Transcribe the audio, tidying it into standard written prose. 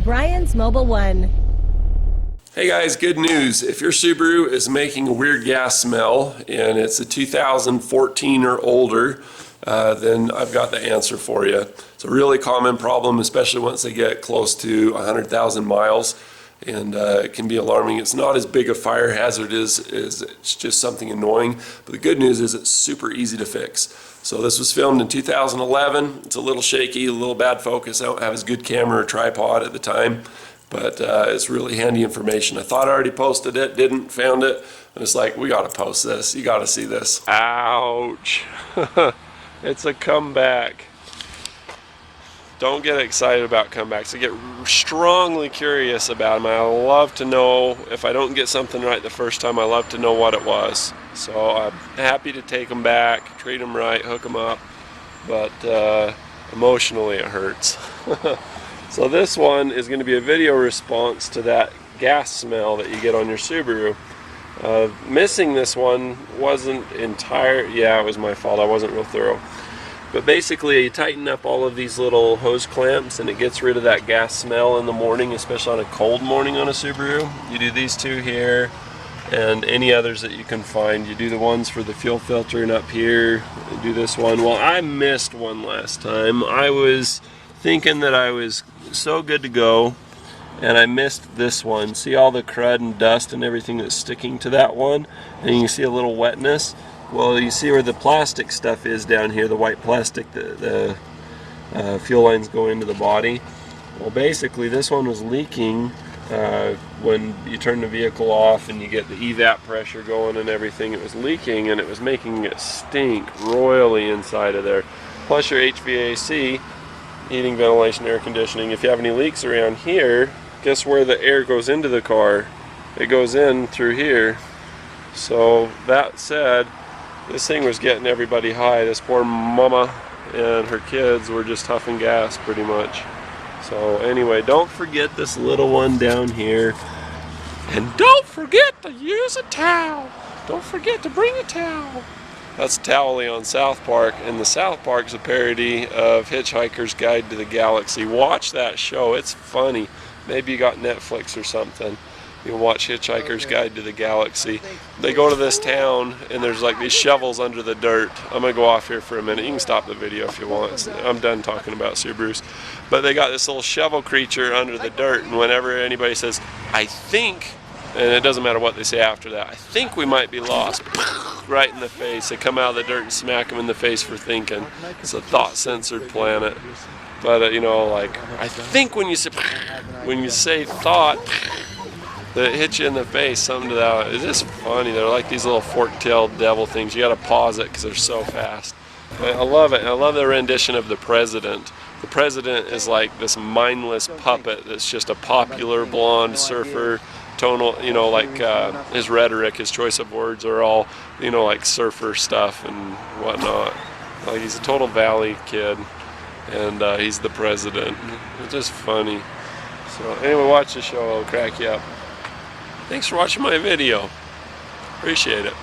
Brian's Mobile One. Hey guys, good news. If your Subaru is making a weird gas smell and it's a 2014 or older, then I've got the answer for you. It's a really common problem, especially once they get close to 100,000 miles, and it can be alarming. It's not as big a fire hazard as it's just something annoying, but the good news is it's super easy to fix. So this was filmed in 2011. It's a little shaky, a little bad focus. I don't have as good camera or tripod at the time, but it's really handy information. I thought I already posted it, didn't, found it, and it's like, we gotta post this. You gotta see this. Ouch. It's a comeback. Don't get excited about comebacks. I get strongly curious about them. I love to know, if I don't get something right the first time, I love to know what it was. So I'm happy to take them back, treat them right, hook them up, but emotionally it hurts. So this one is going to be a video response to that gas smell that you get on your Subaru. Missing this one wasn't yeah, it was my fault. I wasn't real thorough. But basically you tighten up all of these little hose clamps and it gets rid of that gas smell in the morning, especially on a cold morning on a Subaru. You do these two here and any others that you can find. You do the ones for the fuel filter and up here. You do this one. Well, I missed one last time. I was thinking that I was so good to go and I missed this one. See all the crud and dust and everything that's sticking to that one, and you can see a little wetness. Well, you see where the plastic stuff is down here, the white plastic, the fuel lines go into the body. Well, basically this one was leaking when you turn the vehicle off and you get the evap pressure going and everything. It was leaking and it was making it stink royally inside of there. Plus your HVAC, heating, ventilation, air conditioning. If you have any leaks around here, guess where the air goes into the car? It goes in through here. So that said, this thing was getting everybody high. This poor mama and her kids were just huffing gas pretty much. So anyway, don't forget this little one down here. And don't forget to use a towel. Don't forget to bring a towel. That's Towley on South Park, and the South Park's a parody of Hitchhiker's Guide to the Galaxy. Watch that show, it's funny. Maybe you got Netflix or something. You can watch Hitchhiker's Guide to the Galaxy. They go to this town and there's like these shovels under the dirt. I'm gonna go off here for a minute. You can stop the video if you want. I'm done talking about Subarus. But they got this little shovel creature under the dirt, and whenever anybody says, I think, and it doesn't matter what they say after that, I think we might be lost, right in the face. They come out of the dirt and smack them in the face for thinking. It's a thought-censored planet. But you know, like, I think when you say thought, that hit you in the face, something to that. It's just funny. They're like these little fork-tailed devil things. You gotta pause it because they're so fast. But I love it. I love the rendition of the president. The president is like this mindless puppet that's just a popular blonde surfer, tonal, you know, like his rhetoric, his choice of words are all, you know, like surfer stuff and whatnot. Like he's a total valley kid, and he's the president. It's just funny. So anyway, watch the show. It'll crack you up. Thanks for watching my video. Appreciate it.